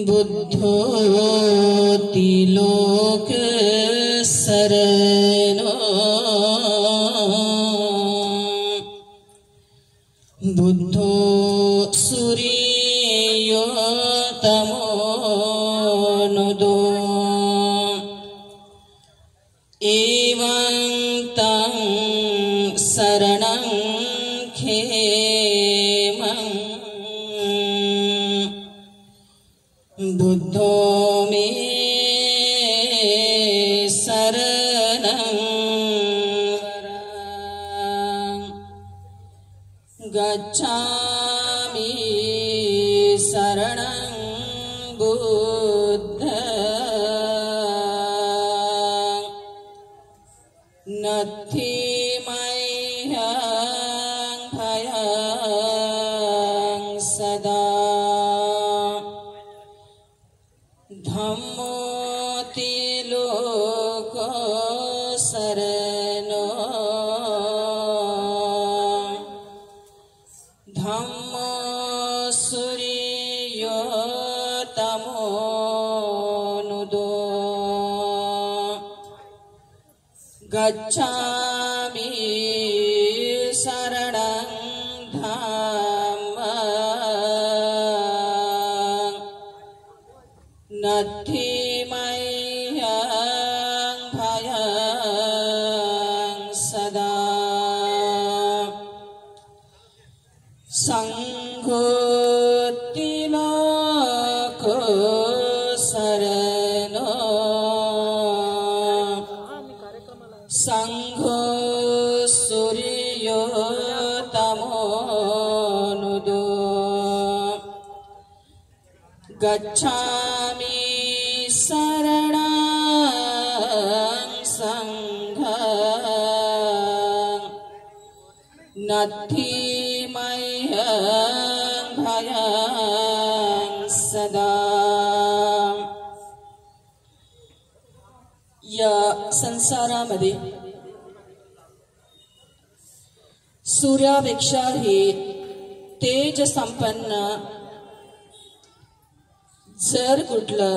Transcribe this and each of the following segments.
बुद्धोति लोक सरनो बुद्धो सूर्यो तमो नुदो एवं तं शरणं खेमं बुद्धो मे शरणं गच्छामि शरणं बुद्ध नत्थि मह्यं भयं सदा धम्मोति लोको शरणो धम्मो सूर्यो तमो नुदो गच्छामि शरणं धम्मं नत्थि मह्यं भयं सदा संघोति लोको शरणो संघो सूर्यो तमो नुदो गच्छामि शरणं संघं नत्थि मह्यं भयं सदा या संसारामध्ये सूर्यापेक्षाही तेज संपन्न जर कुठलं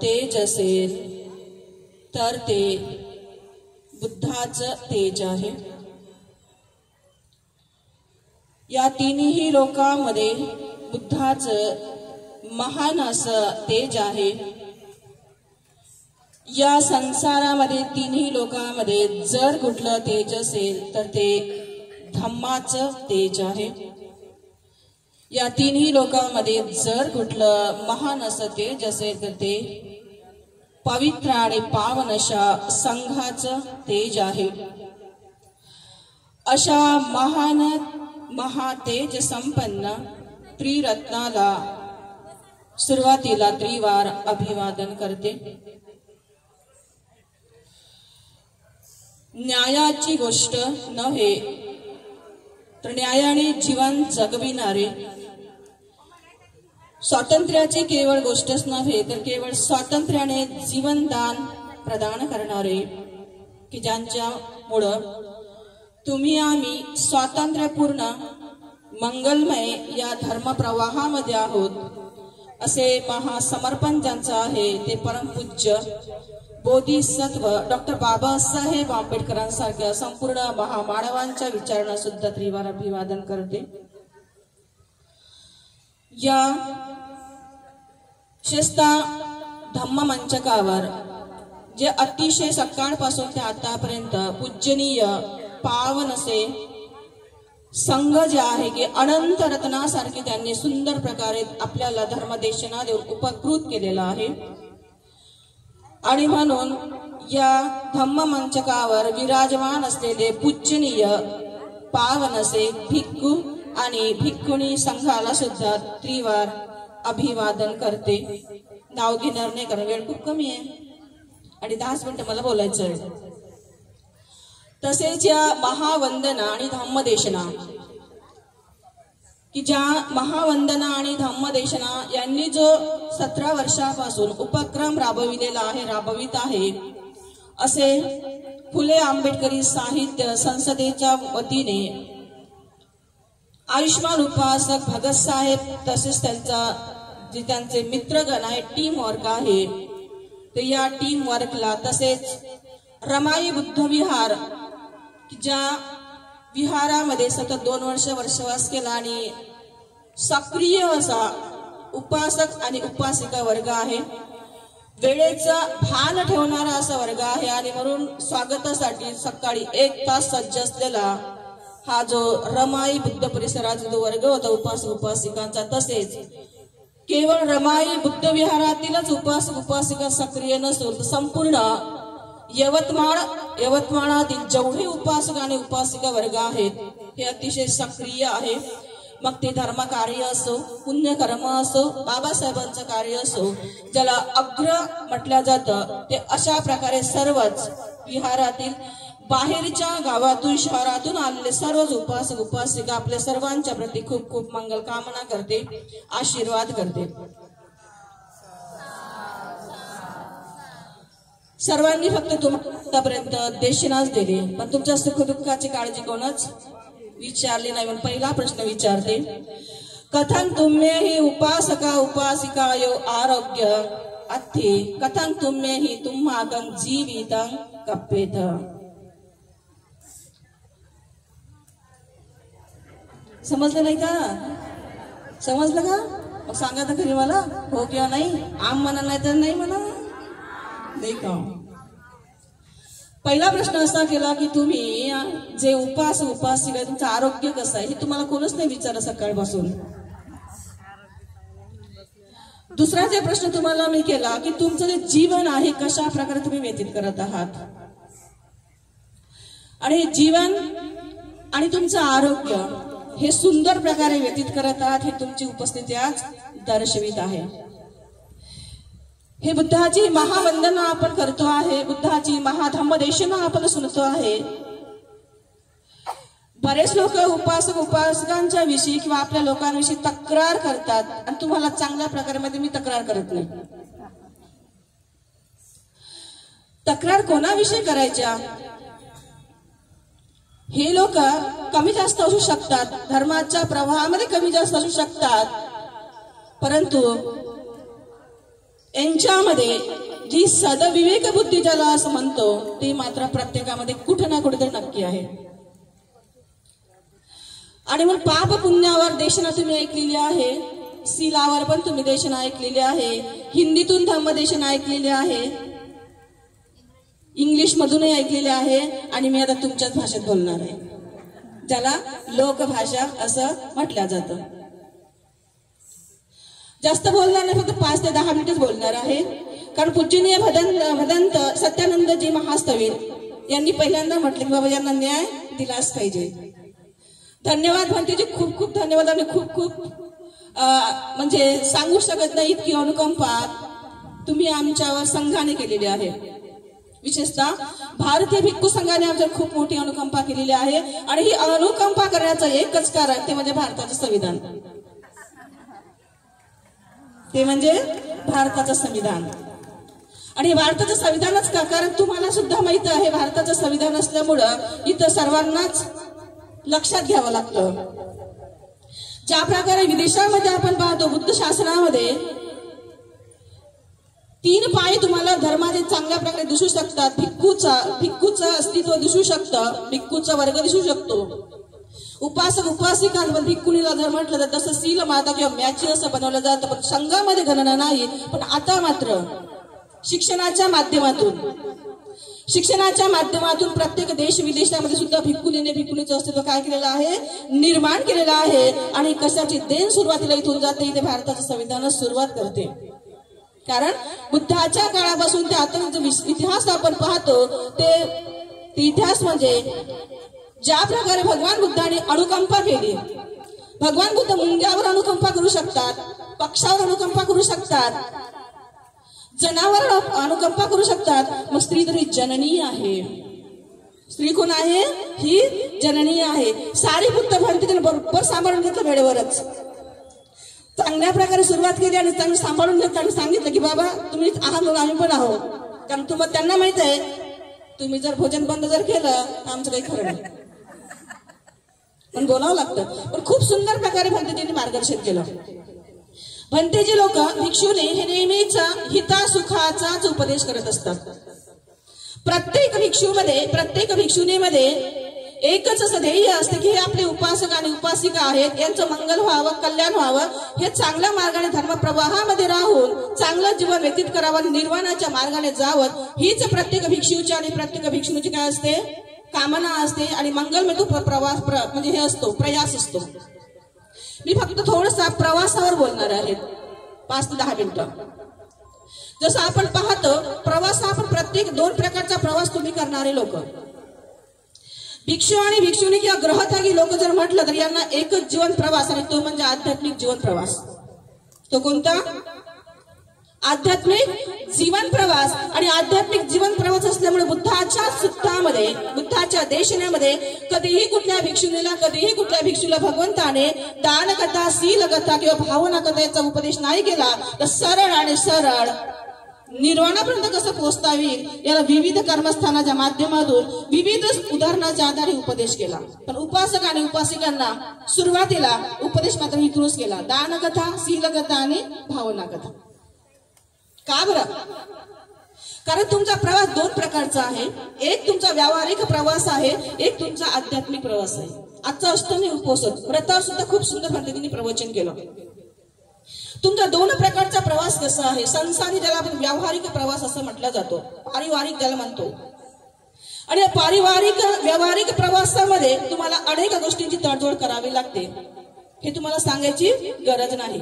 तेज असेल तर ते बुद्धाचं तेज आहे। या तिन्ही लोकांमध्ये बुद्धाचं महान असं तेज आहे। या संसारामध्ये तिन्ही लोकांमध्ये जर कुठलं तेज असेल तर ते धम्माचं तेज आहे। या तिन्ही लोकांमध्ये जर कुठलं महान असं तेज असेल तर ते पवित्र आणि पावन अशा संघाचं तेज आहे। अशा महान महातेज संपन्न त्रिरत्नाला सुरुवातीला त्रिवार अभिवादन करते। न्यायाची गोष्ट नव्हे तर न्यायाने जीवन जगविणारे, स्वातंत्र्याची केवळ गोष्टच नव्हे तर केवळ स्वातंत्र्याने जीवनदान प्रदान करणारे, की ज्यांच्यामुळं तुम्ही आम्ही स्वातंत्र्यपूर्ण मंगलमय या धर्मप्रवाहामध्ये आहोत, असे महासमर्पण ज्यांचं आहे ते परमपूज्य बोधिसत्व डॉक्टर बाबासाहेब आंबेडकरांसारख्या संपूर्ण महामानवांच्या विचारांना सुद्धा त्रिवार अभिवादन करते। या शिस्ता धम्म मंचकावर जे अतिशय सकाळपासून ते आतापर्यंत पूजनीय पावन असे संघ जे आहे की अनंत रत्नासारखे त्यांनी सुंदर प्रकारे आपल्याला धर्मदेशना देऊन उपकृत केलेला आहे। आणि म्हणून या धम्म मंचकावर विराजमान असलेले पूजनीय पावन असे भिक्खू आणि भिक्खुणी संघाला सुद्धा त्रिवार अभिवादन करते। नाव घेणार नाही कारण वेळ खूप कमी आहे आणि 10 मिनिटं मला बोलायचं आहे। तसेच या महावंदना आणि धम्मदेशना की ज्या महावंदना आणि धम्मदेशना यांनी जो 17 वर्षापासून उपक्रम राबवित आहे असे फुले आंबेडकरी साहित्य संसदेच्या वतीने आयुष्मान उपासक भगत साहेब तसेच त्यांचे मित्रगण आहे, टीम वर्क आहे, तर या टीम वर्कला तसेच रमाई बुद्ध विहार ज्या विहारामध्ये सतत 2 वर्ष वर्षवास केला आणि सक्रिय असा उपासक आणि उपासिका वर्ग आहे, वेळेचा भान ठेवणारा असा वर्ग आहे आणि म्हणून स्वागतासाठी सकाळी 1 तास सज्ज असलेला हा जो रमाई बुद्ध परिसराचा जो वर्ग होता उपासक उपासिकांचा, तसेच केवळ रमाई बुद्ध विहारातीलच उपासक उपासिका सक्रिय नसून तर संपूर्ण यवतमाळातील जेवढे उपासक आणि उपासिका वर्ग आहेत हे अतिशय सक्रिय आहे. मग ते धर्म कार्य असो, पुण्यकर्म असो, बाबासाहेबांचं कार्य असो, ज्याला अग्र म्हटलं जातं, ते अशा प्रकारे सर्वच विहारातील बाहेरच्या गावातून शहरातून आलेले सर्वच उपासक उपासिका आपल्या सर्वांच्या प्रती खूप खूप मंगल कामना करते, आशीर्वाद करते. सर्वांनी फक्त तुम्हापर्यंत देशनाच दिली, पण तुमच्या सुखदुःखाची काळजी कोणच विचारली नाही. म्हणून पहिला प्रश्न विचारते, कथं तुम्हे हि उपासका उपासिकायो आरोग्य अथि कथं तुम्हे हि तुम्हाकं जीवितं कप्पेत. समजलं नाही का? समजलं का? मग सांगा तर खरी मला, हो किंवा नाही. आम म्हणा नाही तर नाही म्हणा. नाही का? पहिला प्रश्न असा केला की तुम्ही जे उपासक उपासिका तुमचं आरोग्य कसं आहे हे तुम्हाला कोणच नाही विचारलं सकाळपासून. दुसरा जे प्रश्न तुम्हाला मी केला की तुमचं जे जीवन आहे कशा प्रकारे तुम्ही व्यतीत करत आहात, आणि हे जीवन आणि तुमचं आरोग्य हे सुंदर प्रकारे व्यतीत करत आहात हे तुमची उपस्थिती आज दर्शवित आहे. हे बुद्धाची महावंदना आपण करतो आहे, बुद्धाची महाधम्मदेशना आपण सुनतो आहे. बरेच लोक उपासक उपासकांच्या विषयी किंवा आपल्या लोकांविषयी तक्रार करतात आणि तुम्हाला चांगल्या प्रकारे मध्ये मी तक्रार करत नाही. तक्रार कोणाविषयी करायच्या? हे लोक कमी जास्त असू शकतात, धर्माच्या प्रवाहामध्ये कमी जास्त असू शकतात, परंतु यांच्यामध्ये जी सदविवेक बुद्धी ज्याला असं म्हणतो ते मात्र प्रत्येकामध्ये कुठे ना कुठेतरी नक्की आहे. आणि मग पाप पुण्यावर देशना तुम्ही ऐकलेली आहे, शिलावर पण तुम्ही देशना ऐकलेली आहे, हिंदीतून धम्मदेशना ऐकलेली आहे, इंग्लिश मधूनही ऐकलेले आहे, आणि मी आता तुमच्याच भाषेत बोलणार आहे ज्याला लोकभाषा असं म्हटलं जातं. जास्त बोलणार नाही, फक्त 5 ते 10 मिनिटच बोलणार आहे, कारण पूजनीय भदंत सत्यानंदजी महास्थवीर यांनी पहिल्यांदा म्हटले की बाबा यांना न्याय दिलाच पाहिजे. धन्यवाद भंतेजी, खूप खूप धन्यवाद. आणि खूप खूप म्हणजे सांगू शकत नाही इतकी अनुकंपा तुम्ही आमच्यावर संघाने केलेली आहे. विशेषतः भारतीय भिक्खू संघाने आमच्यावर खूप मोठी अनुकंपा केलेली आहे, आणि ही अनुकंपा करण्याचं एकच कारण ते म्हणजे भारताचं संविधान. ते म्हणजे भारताचं संविधान. आणि भारताचं संविधानच का? कारण तुम्हाला सुद्धा माहित आहे भारताचं संविधान असल्यामुळं इथं सर्वांनाच लक्षात घ्यावं लागतं. ज्या प्रकारे विदेशामध्ये आपण पाहतो बुद्ध शासनामध्ये 3 पाय तुम्हाला धर्माचे चांगल्या प्रकारे दिसू शकतात. भिक्खूचं अस्तित्व दिसू शकतं, भिक्खूचा वर्ग दिसू शकतो, उपासक उपासिकांमध्ये भिक्खुनीला जर म्हटलं तर तसं सील माता किंवा मॅची असं बनवलं जातं, पण संघामध्ये गणना नाही. पण आता मात्र शिक्षणाच्या माध्यमातून प्रत्येक देश विदेशामध्ये सुद्धा भिक्खुनीचं अस्तित्व काय केलेलं आहे? निर्माण केलेलं आहे. आणि कशाची देण सुरुवातीला इथून जाते? इथे भारताचं संविधानच सुरुवात करते. कारण बुद्धाच्या काळापासून ते आता जो इतिहास आपण पाहतो ते इतिहास म्हणजे ज्या प्रकारे भगवान बुद्धाने अनुकंपा केली. भगवान बुद्ध मुंग्यावर अनुकंपा करू शकतात, पक्षावर अनुकंपा करू शकतात, जनावर अनुकंपा करू शकतात. मग स्त्री तरी जननी आहे. स्त्री कोण आहे? ही जननी आहे. सारी बुद्ध म्हणते तिने बरोबर सांभाळून घेतलं वेळेवरच. चांगल्या प्रकारे सुरुवात केली आणि त्यांनी सांभाळून घेत त्यांनी सांगितलं की बाबा तुम्ही आहात म्हणून आम्ही पण आहोत. कारण तुम्हाला त्यांना माहित आहे तुम्ही जर भोजन बंद जर केलं तर आमचं काही खरं नाही, पण बोलावं लागतं. पण खूप सुंदर प्रकारे भंतेजींनी मार्गदर्शन केलं. भंतेजी लोक भिक्षूने हे नेहमीच हितासुखाचाच उपदेश करत असतात. प्रत्येक भिक्षुनीमध्ये एकच असं ध्येय असते की हे आपले उपासक आणि उपासिका आहेत, यांचं मंगल व्हावं, कल्याण व्हावं, हे चांगल्या मार्गाने धर्मप्रवाहामध्ये राहून चांगलं जीवन व्यतीत करावं आणि निर्वाणाच्या मार्गाने जावं, हीच प्रत्येक भिक्षूची आणि प्रत्येक भिक्षुनीची काय असते, कामना असते. आणि मंगलमय तो प्रवास म्हणजे हे असतो, प्रयास असतो. मी फक्त थोडसा प्रवासावर बोलणार आहे 5 ते 10 मिनिटं. जसं आपण पाहतो प्रवास हा आपण प्रत्येक 2 प्रकारचा प्रवास तुम्ही करणारे लोक, भिक्षू आणि भिक्षुणी किंवा ग्रहत्यागी लोक जर म्हटलं तर यांना एकच जीवन प्रवास आणि तो म्हणजे आध्यात्मिक जीवन प्रवास. तो कोणता? आध्यात्मिक जीवन प्रवास. आणि आध्यात्मिक जीवन प्रवास असल्यामुळे बुद्धाच्या सुत्तामध्ये, बुद्धाच्या देशनामध्ये कधीही कुठल्या भिक्षुनीला, कधीही कुठल्या भिक्षूला भगवंताने दानकथा, शीलकथा किंवा भावना कथा याचा उपदेश नाही केला, तर सरळ आणि सरळ निर्वाणापर्यंत कसं पोहोचता येईल याला विविध कर्मस्थानाच्या माध्यमातून विविध उदाहरणाच्या आधारे उपदेश केला. पण उपासक आणि उपासिकांना सुरुवातीला उपदेश मात्र इथूनच केला, दानकथा, शीलकथा आणि भावना कथा. का बरं? कारण तुमचा प्रवास 2 प्रकारचा आहे. एक तुमचा व्यावहारिक प्रवास आहे, एक तुमचा आध्यात्मिक प्रवास आहे. आजचा अष्टमी उपवास व्रतावर सुद्धा खूप सुंदर पद्धतीने प्रवचन केलं. तुमचा 2 प्रकारचा प्रवास कसा आहे? संसारी ज्याला आपण व्यावहारिक प्रवास असं म्हटलं जातो, पारिवारिक ज्याला म्हणतो. आणि व्यावहारिक प्रवासामध्ये तुम्हाला अनेक गोष्टींची तडजोड करावी लागते, हे तुम्हाला सांगायची गरज नाही.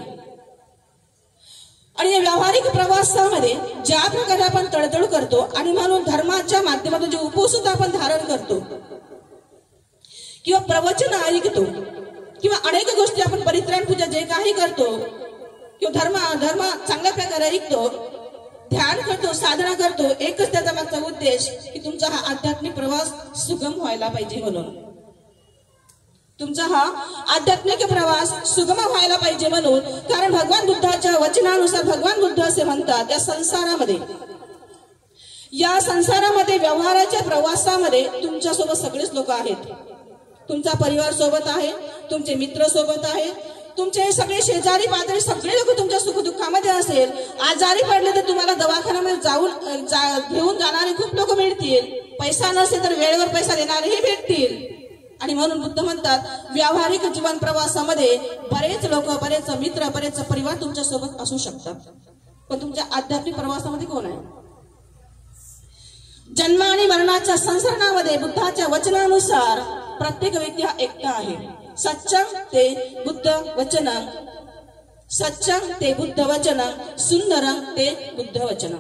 आणि या व्यावहारिक प्रवासामध्ये ज्या प्रकारे आपण तडजोड करतो आणि म्हणून धर्माच्या माध्यमातून जे उपवास आपण धारण करतो किंवा प्रवचन ऐकतो किंवा अनेक गोष्टी आपण परित्राण पूजा जे काही करतो किंवा धर्म चांगल्या प्रकारे ऐकतो, ध्यान करतो, साधना करतो, एकच त्याचा मागचा उद्देश की तुमचा हा आध्यात्मिक प्रवास सुगम व्हायला पाहिजे. म्हणून तुमचा हा आध्यात्मिक प्रवास सुगम व्हायला पाहिजे म्हणून. कारण भगवान बुद्धाच्या वचनानुसार भगवान बुद्ध असे म्हणतात, या संसारामध्ये व्यवहाराच्या प्रवासामध्ये तुमच्यासोबत सगळेच लोक आहेत. तुमचा परिवार सोबत आहे, तुमचे मित्र सोबत आहे, तुमचे सगळे शेजारी पाजारी सगळे लोक तुमच्या सुखदुःखामध्ये असेल. आजारी पडले तर तुम्हाला दवाखान्यामध्ये घेऊन जाणारे खूप लोक मिळतील, पैसा नसेल तर वेळेवर पैसा देणारेही भेटतील. आणि म्हणून बुद्ध म्हणतात व्यावहारिक जीवन प्रवासामध्ये बरेच लोक, बरेच मित्र, बरेच परिवार तुमच्या सोबत असू शकतात, पण तुमच्या आध्यात्मिक प्रवासामध्ये कोण आहे? जन्म आणि मरणाच्या संसरणामध्ये बुद्धाच्या वचनानुसार प्रत्येक व्यक्ती हा एकटा आहे. सच्चं ते बुद्ध वचनं, सच्चं ते बुद्ध वचनं, सुंदरं ते बुद्ध वचनं.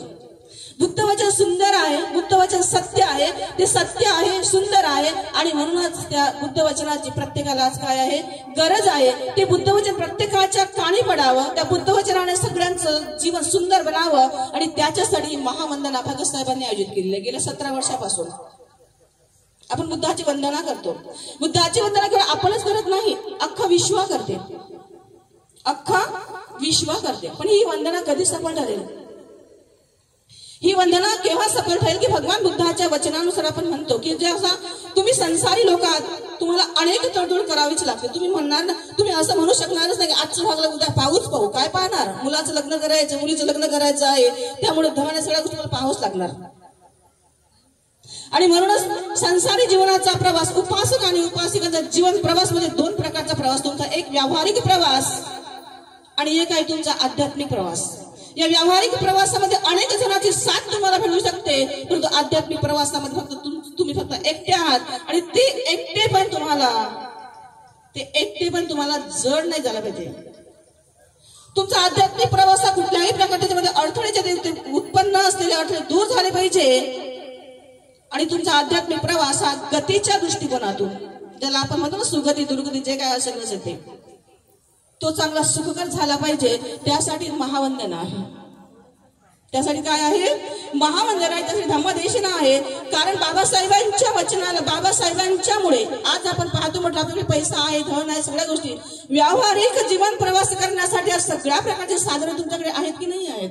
बुद्ध वचन सुंदर आहे, बुद्ध वचन सत्य आहे, ते सत्य आहे, सुंदर आहे. आणि म्हणूनच त्या बुद्ध वचनाची प्रत्येकाला आज काय आहे, गरज आहे. ते बुद्ध वचन प्रत्येकाच्या कानी पडावं, त्या बुद्ध वचनाने सगळ्यांचं जीवन सुंदर बनावं. आणि त्याच्यासाठी महावंदना भगत साहेबांनी आयोजित केलेली आहे. गेल्या 17 वर्षापासून आपण बुद्धाची वंदना करतो. बुद्धाची वंदना केवळ आपणच करत नाही, अख्खा विश्व करते, अख्खा विश्व करते. पण ही वंदना कधी सफल ठरेल? ही वंदना केव्हा सफल ठरेल की भगवान बुद्धाच्या वचनानुसार आपण म्हणतो की जसा तुम्ही संसारी लोक आहात, तुम्हाला अनेक तडजोड करावीच लागते. तुम्ही म्हणणार ना, तुम्ही असं म्हणू शकणारच नाही की आजचं भागला उद्या पाहूच पाहू. काय पाहणार? मुलाचं लग्न करायचं, मुलीचं लग्न करायचं आहे, त्यामुळे धमाने सगळ्या गोष्टी मला पाहावंच लागणार. आणि म्हणूनच संसारी जीवनाचा प्रवास, उपासक आणि उपासिकांचा जीवन प्रवास म्हणजे 2 प्रकारचा प्रवास. तुमचा एक व्यावहारिक प्रवास आणि एक आहे तुमचा आध्यात्मिक प्रवास. या व्यावहारिक प्रवासामध्ये अनेक जणांची साथ तुम्हाला भेटू शकते, परंतु आध्यात्मिक प्रवासामध्ये फक्त तुम्ही फक्त एकटे आहात. आणि ते एकटे पण तुम्हाला जड नाही झाला पाहिजे. तुमचा आध्यात्मिक प्रवास हा कुठल्याही प्रकारे त्याच्यामध्ये अडथळे उत्पन्न असलेले अडथळे दूर झाले पाहिजे. आणि तुमचा आध्यात्मिक प्रवास हा गतीच्या दृष्टिकोनातून, ज्याला आपण म्हणतो ना सुगती दुर्गती, जे काय असेल ते, तो चांगला सुखकर झाला पाहिजे. त्यासाठी महावंदना आहे. त्यासाठी काय आहे? महावंदना आहे, त्यासाठी धम्मदेशना आहे. कारण बाबासाहेबांच्या वचनाला, बाबासाहेबांच्यामुळे आज आपण पाहतो, म्हटलं आपल्याकडे पैसा आहे, धन आहे, सगळ्या गोष्टी, व्यावहारिक जीवन प्रवास करण्यासाठी आज सगळ्या प्रकारचे साधनं तुमच्याकडे आहेत की नाही आहेत?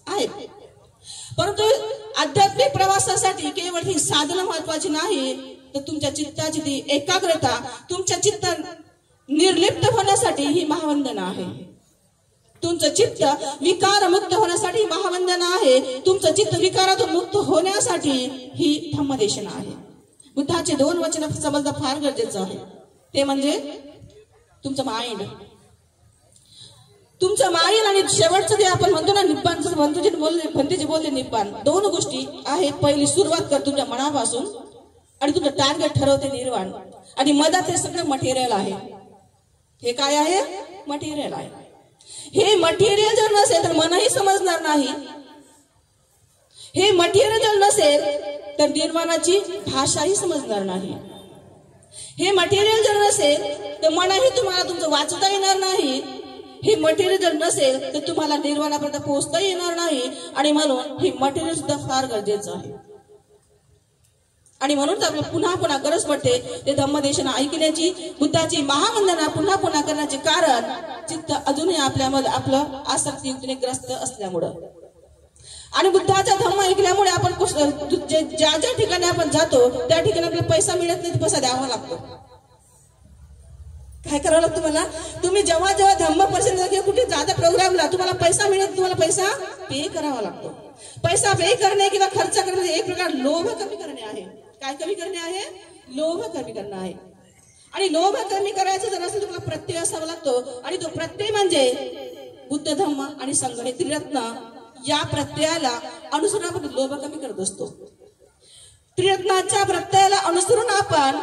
आहेत. परंतु आध्यात्मिक प्रवासासाठी केवळ ही साधनं महत्वाची नाही, तर तुमच्या चित्ताची ती एकाग्रता, तुमच्या चित्त निर्लिप्त होण्यासाठी ही महावंदना आहे. तुमचं चित्त विकारमुक्त होण्यासाठी महावंदना आहे. तुमचं चित्त विकारातून मुक्त होण्यासाठी ही धम्मदेशना आहे. बुद्धाचे 2 वचन समजणं फार गरजेचं आहे. ते म्हणजे तुमचं माइंड, तुमचं माइंड आणि शेवटचं जे आपण म्हणतो ना निब्बाण, भंतेजी बोलले निब्बाण. 2 गोष्टी आहेत. पहिली सुरुवात कर तुमच्या मनापासून आणि तुमचं टार्गेट ठरवते निर्वाण, आणि मधात हे सगळं मटेरियल आहे. हे काय आहे? मटेरियल आहे. हे मटेरियल जर नसेल तर मनही समजणार नाही. हे मटेरियल जर नसेल तर निर्वाणाची भाषाही समजणार नाही. हे मटेरियल जर नसेल तर मनही तुम्हाला तुमचं वाचता येणार नाही. हे मटेरियल जर नसेल तर तुम्हाला निर्वाणापर्यंत पोहोचता येणार नाही. आणि म्हणून हे मटेरियल सुद्धा फार गरजेचं आहे. आणि म्हणून आपल्याला पुन्हा पुन्हा गरज पडते ते धम्मदेशना ऐकण्याची, बुद्धाची महावंदना पुन्हा पुन्हा करण्याचे कारण चित्त अजूनही आपल्यामध्ये आपलं आसक्तीयुक्तीने ग्रस्त असल्यामुळं. आणि बुद्धाचा धम्म ऐकल्यामुळे आपण ज्या ज्या ठिकाणी आपण जातो त्या ठिकाणी आपल्याला पैसा मिळत नाही, पैसा द्यावा लागतो. काय करावं लागतं मला? तुम्ही जेव्हा जेव्हा धम्म परिषद किंवा कुठे जाता प्रोग्रामला, तुम्हाला पैसा मिळत, तुम्हाला पैसा पे करावा लागतो. पैसा पे करणे किंवा खर्च करणे एक प्रकार लोभ कमी करणे आहे. काय कमी करणे आहे? लोभ कमी करणं आहे. आणि लोभ कमी करायचं जर असेल तर तुम्हाला प्रत्यय असावा लागतो. आणि तो प्रत्यय म्हणजे बुद्ध धम्म आणि संघ हे त्रिरत्न. या प्रत्ययाला अनुसरून आपण लोभ कमी करत असतो. त्रिरत्नाच्या प्रत्ययाला अनुसरून आपण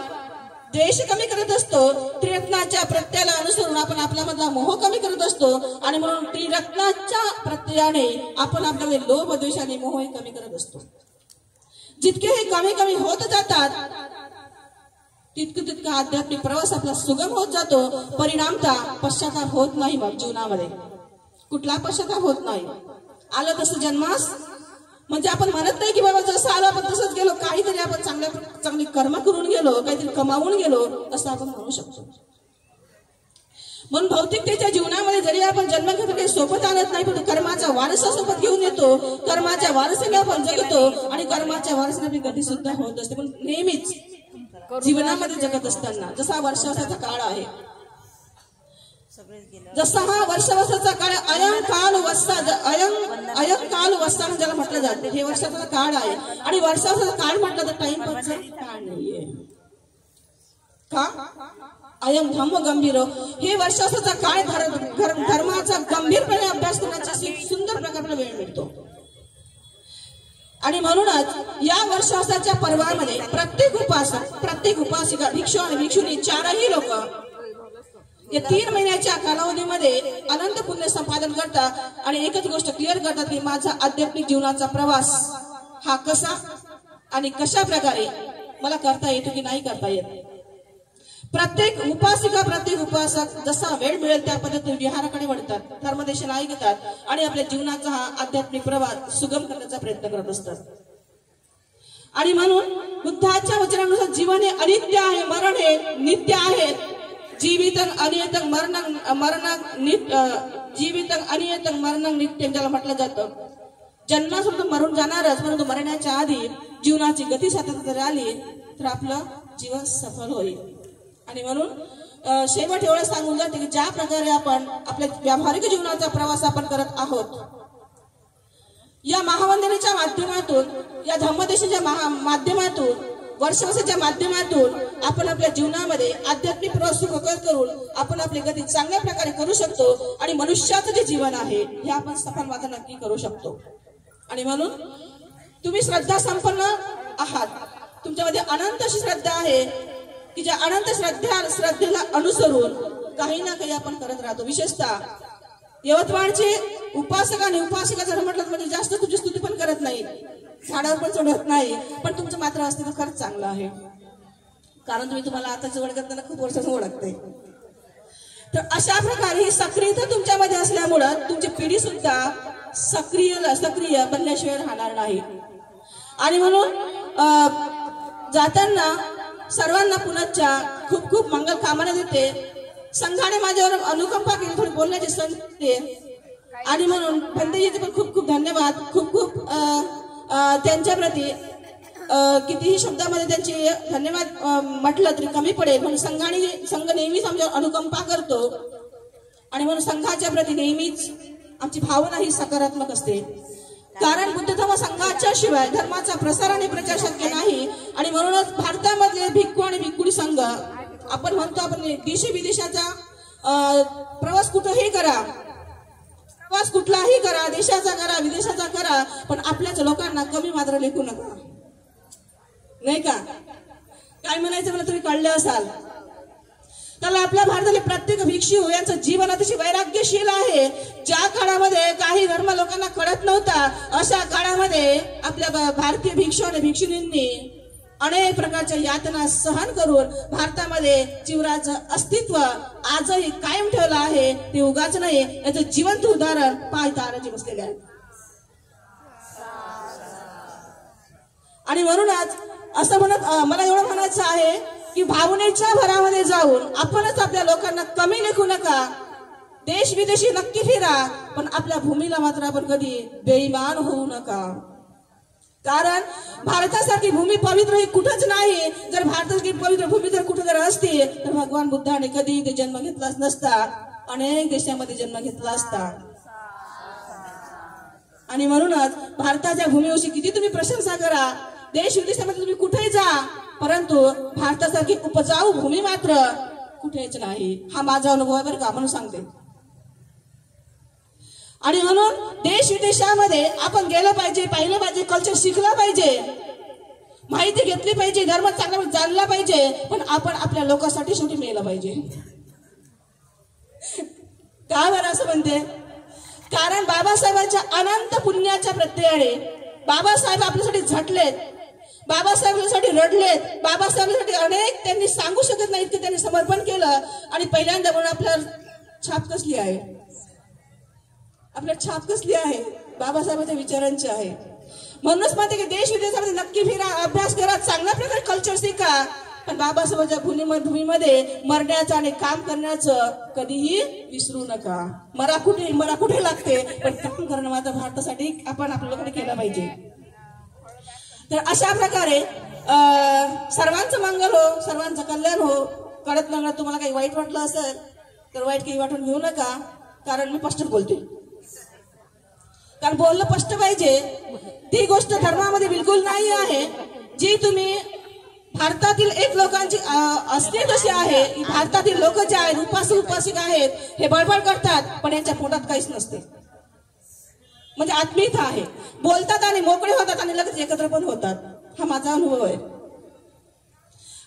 द्वेष कमी करत असतो. त्रिरत्नाच्या प्रत्ययाला अनुसरून आपण आपल्यामधला मोह कमी करत असतो. आणि म्हणून त्रिरत्नाच्या प्रत्ययाने आपण आपल्यामध्ये लोभ, द्वेष आणि मोह हे कमी करत असतो. जितके हे कमी कमी होत जातात तितका आध्यात्मिक प्रवास आपला सुगम होत जातो. परिणामतः पश्चाताप होत नाही. मग जीवनामध्ये कुठला पश्चाताप होत नाही. आलं तसं जन्मास, म्हणजे आपण म्हणत नाही की बाबा जसं आलं आपण तसंच गेलो, काहीतरी आपण चांगली कर्म करून गेलो, काहीतरी कमावून गेलो असं आपण म्हणू शकतो. म्हणून भौतिकतेच्या जीवनामध्ये जरी आपण जन्म घेतो काही सोबत आणत नाही, पण कर्माचा वारसा सोबत घेऊन येतो. कर्माच्या वारसाने आपण जगतो आणि कर्माच्या वारसाने आपली गती सुद्धा होत असते. पण नेहमीच जीवनामध्ये जगत असताना जसा वर्षाचा काळ आहे, जसा हा वर्षाचा काळ अयं काल वस्ता ज्याला म्हटलं जाते, हे वर्षाचा काळ आहे. आणि वर्षाचा काळ म्हटलं तर टाइमपासचा काळ नाहीये. का? अयं धम्म गंभीर, हे वर्षाचा काळ धर्माचा गंभीरपणे अभ्यास करण्याची सुंदर प्रकारचा वेळ मिळतो. आणि म्हणूनच या वर्षाच्या पर्वामध्ये प्रत्येक उपासक, प्रत्येक उपासिका, भिक्षू आणि भिक्षुणी चारही लोक या 3 महिन्याच्या कालावधीमध्ये अनंत पुण्य संपादन करतात. आणि एकच गोष्ट क्लिअर करतात की माझा आध्यात्मिक जीवनाचा प्रवास हा कसा आणि कशा प्रकारे मला करता येतो की नाही करता येत. प्रत्येक उपासिका, प्रत्येक उपासक जसा वेळ मिळेल त्या पद्धतीने विहाराकडे वळतात, धर्मदेशना ऐकतात आणि आपल्या जीवनाचा हा आध्यात्मिक प्रवास सुगम करण्याचा प्रयत्न करत असतात. आणि म्हणून बुद्धाच्या वचनानुसार जीवन हे अनित्य आहे, मरण हे नित्य आहे. जीवितं अनियतं मरणं नित्य ज्याला म्हटलं जातं. जन्मासून मरून जाणारच, परंतु मरण्याच्या आधी जीवनाची गती सातत्याने आली तर आपलं जीवन सफल होईल. आणि म्हणून शेवट एवढं सांगून जाते की ज्या प्रकारे आपण आपल्या व्यावहारिक जीवनाचा प्रवास आपण करत आहोत, या महावंदनेच्या माध्यमातून, या धम्मदेशाच्या माध्यमातून, वर्षाच्या माध्यमातून आपण आपल्या जीवनामध्ये आध्यात्मिक प्रवास सुखकर करून आपण आपली गती चांगल्या प्रकारे करू शकतो. आणि मनुष्याचं जे जीवन आहे हे आपण सफल मात्र नक्की करू शकतो. आणि म्हणून तुम्ही श्रद्धा संपन्न आहात, तुमच्यामध्ये अनंत अशी श्रद्धा आहे की ज्या अनंत श्रद्धेला अनुसरून काही ना काही आपण करत राहतो. विशेषतः यवतमाळचे उपासक आणि उपासिका जर म्हटलं म्हणजे जास्त तुमची स्तुती पण करत नाही, झाडावर पण चढत नाही, पण तुमचं मात्र असते तर खरंच चांगलं आहे. कारण तुम्हाला आताची ओळख करताना खूप वर्षाचं ओळखते. तर अशा प्रकारे ही सक्रियता तुमच्यामध्ये असल्यामुळं तुमची पिढी सुद्धा सक्रिय बनल्याशिवाय राहणार नाही. आणि म्हणून जाताना सर्वांना पुनच्च्या खूप खूप मंगल कामना देते. संघाने माझ्यावर अनुकंपा केली, थोडी बोलण्याची संधी देते. आणि म्हणून भंतेजीचे पण खूप खूप धन्यवाद. खूप खूप त्यांच्या प्रती कितीही शब्दामध्ये त्यांचे धन्यवाद म्हटलं तरी कमी पडेल. म्हणून संघ नेहमीच आमच्यावर अनुकंपा करतो. आणि म्हणून संघाच्या प्रती नेहमीच आमची भावना ही सकारात्मक असते. कारण बुद्ध धर्म संघाच्या शिवाय धर्माचा प्रसार आणि प्रचार शक्य नाही. आणि म्हणूनच भारतामधले भिक्खू आणि भिक्खुणी संघ आपण म्हणतो, आपण देश विदेशाचा प्रवास कुठेही करा, प्रवास कुठलाही करा, देशाचा करा विदेशाचा करा, पण आपल्याच लोकांना कमी मात्र लेखू नका. नाही का? काय म्हणायचं मला तुम्ही कळलं असाल. त्याला आपल्या भारतातील प्रत्येक भिक्षू यांचं जीवन अतिशय वैराग्यशील आहे. ज्या काळामध्ये काही धर्म लोकांना कळत नव्हता, अशा काळामध्ये आपल्या भारतीय भिक्षू आणि भिक्षुणींनी अनेक प्रकारच्या यातना सहन करून भारतामध्ये जीवनाचं अस्तित्व आजही कायम ठेवलं आहे. ते उगाच नाही, याचं जिवंत उदाहरण पायताराचे बसलेले आहे. आणि म्हणूनच असं म्हणत मला एवढं म्हणायचं आहे की भावनेच्या भरामध्ये जाऊन आपणच आपल्या लोकांना कमी लेखू नका. देश विदेशी नक्की फिरा, पण आपल्या भूमीला मात्र आपण कधी बेईमान होऊ नका. कारण भारतासारखी भूमी पवित्र ही कुठंच नाही. जर भारतासारखी पवित्र भूमी जर कुठं जर असती तर भगवान बुद्धाने कधी इथे जन्म घेतलाच नसता, अनेक देशामध्ये जन्म घेतला असता. आणि म्हणूनच भारताच्या भूमीविषयी किती तुम्ही प्रशंसा करा, देश विदेशामध्ये तुम्ही कुठेही जा, परंतु भारतासारखी उपजाऊ भूमी मात्र कुठेच नाही. हा माझा अनुभव आहे बरं का, म्हणून सांगते. आणि म्हणून देश विदेशामध्ये आपण गेलं पाहिजे, पाहिलं पाहिजे, कल्चर शिकलं पाहिजे, माहिती घेतली पाहिजे, धर्म चांगला जाणला पाहिजे, पण आपण आपल्या लोकांसाठी शेवटी मेलं पाहिजे. का बरं असं म्हणते? कारण बाबासाहेबांच्या अनंत पुण्याच्या प्रत्ययाने बाबासाहेब आपल्यासाठी झटलेत, बाबासाहेबांसाठी रडलेत, बाबासाहेबांसाठी अनेक त्यांनी सांगू शकत नाहीत की त्यांनी समर्पण केलं. आणि पहिल्यांदा म्हणून आपल्याला छाप कसली आहे, आपल्या छाप कसली आहे? बाबासाहेबांच्या विचारांची आहे. म्हणूनच म्हणते की देश विदेशामध्ये नक्की फिरा, अभ्यास करा, चांगल्या प्रकारे कल्चर शिका, पण बाबासाहेबांच्या भूमीमध्ये मरण्याचं आणि काम करण्याचं कधीही विसरू नका. मरा कुठे लागते, पण काम करणं मात्र भारतासाठी आपण आपल्या लोकांनी केलं पाहिजे. तर अशा प्रकारे सर्वांचं मंगल हो, सर्वांचं कल्याण हो. कळत नकळत तुम्हाला काही वाईट वाटलं असेल तर वाईट काही वाटून घेऊ नका, कारण मी स्पष्ट बोलते. कारण बोललं स्पष्ट पाहिजे. ती गोष्ट धर्मामध्ये बिलकुल नाही आहे जी तुम्ही भारतातील एक लोकांची असते तशी आहे. भारतातील लोक जे आहेत, उपासिका आहेत, हे बडबड करतात, पण यांच्या पोटात काहीच नसते. म्हणजे आत्मीयता आहे, बोलतात आणि मोकळे होतात आणि लगेच एकत्र पण होतात. हा माझा अनुभव आहे.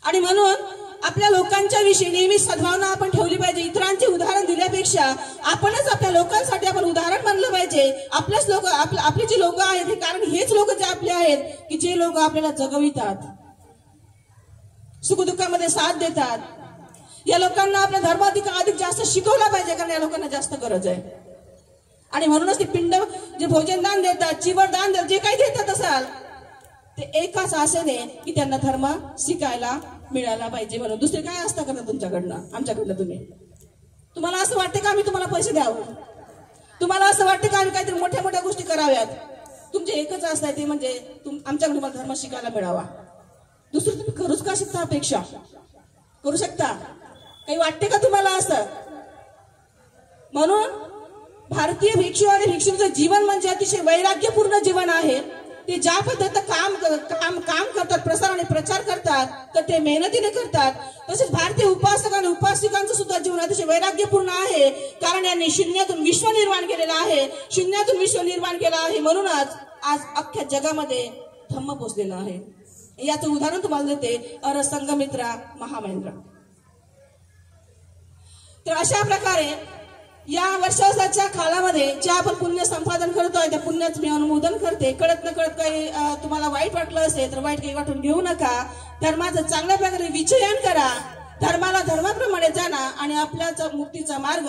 आणि म्हणून आपल्या लोकांच्या विषयी नेहमी सद्भावना आपण ठेवली पाहिजे. इतरांचे उदाहरण दिल्यापेक्षा आपणच आपल्या लोकांसाठी आपण उदाहरण बनलं पाहिजे. आपलेच लोक, आपले जे लोक आहेत, कारण हेच लोक जे आपले आहेत की जे लोक आपल्याला जगवितात, सुखदुःखामध्ये साथ देतात. या लोकांना आपल्या धर्माधिक जास्त शिकवला पाहिजे, कारण या लोकांना जास्त गरज आहे. आणि म्हणूनच ते पिंड जे भोजन दान देतात, चिवड दान देतात, जे काही देतात असाल ते एकाच आशेने की त्यांना धर्म शिकायला मिळाला पाहिजे. म्हणून दुसरे काय असतं का तुमच्याकडनं, आमच्याकडनं? तुम्हाला असं वाटतं का आम्ही तुम्हाला पैसे द्यावं? तुम्हाला असं वाटतं का आम्ही काहीतरी मोठ्या मोठ्या गोष्टी कराव्यात? तुमचे एकच असतं ते म्हणजे आमच्याकडे तुम्हाला धर्म शिकायला मिळावा. दुसरं तुम्ही करूच का शकता? अपेक्षा करू शकता? काही वाटते का तुम्हाला असं? म्हणून भारतीय भिक्षू आणि भिक्षूंचं जीवन म्हणजे अतिशय वैराग्यपूर्ण जीवन आहे. ते ज्या पद्धतीनं काम करतात, प्रसार आणि प्रचार करतात, तर ते मेहनतीने करतात. तसेच भारतीय उपासक आणि उपासिकांचं सुद्धा जीवन अतिशय वैराग्यपूर्ण आहे. कारण यांनी शून्यातून विश्व निर्माण केलेलं आहे, शून्यातून विश्व निर्माण केलं आहे. म्हणूनच आज अख्ख्या जगामध्ये धम्म पोचलेला आहे. याचं उदाहरण तुम्हाला देते, संघमित्रा महामंत्र. तर अशा प्रकारे या वर्षाच्या काळामध्ये जे आपण पुण्य संपादन करतोय त्या पुण्याचं मी अनुमोदन करते. कळत न कळत काही तुम्हाला वाईट वाटलं असेल तर वाईट काही वाटून घेऊ नका. धर्माचं चांगल्या प्रकारे विचयन करा धर्माला धर्माप्रमाणे जाणा आणि आपल्या मुक्तीचा मार्ग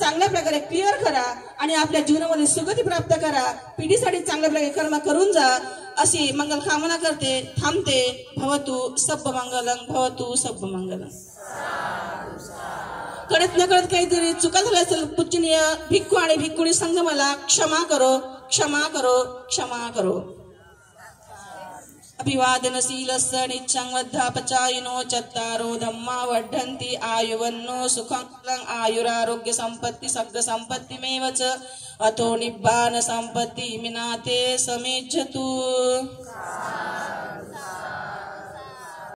चांगल्या प्रकारे क्लिअर करा आणि आपल्या जीवनामध्ये सुगती प्राप्त करा. पिढीसाठी चांगल्या प्रकारे कर्म करून जा अशी मंगल कामना करते. थांबते. भवतु सब्ब मंगलम, भवतु सब्ब मंगलम. कळत नकळत काहीतरी चुका झाल्या असेल पूजनीय भिक्खू आणि भिक्खुणी संघ मला क्षमा करो, क्षमा करो, क्षमा करो. अभिवादनशीलस्य नित्यं वद्धापचायिनो चत्तारो धम्मा वर्धन्ति आयुवन्नो सुखं आयुरारोग्य संपत्ति सग्ग संपत्तिमेव च अतो निब्बान संपत्ति मिनाते समेज्जतु.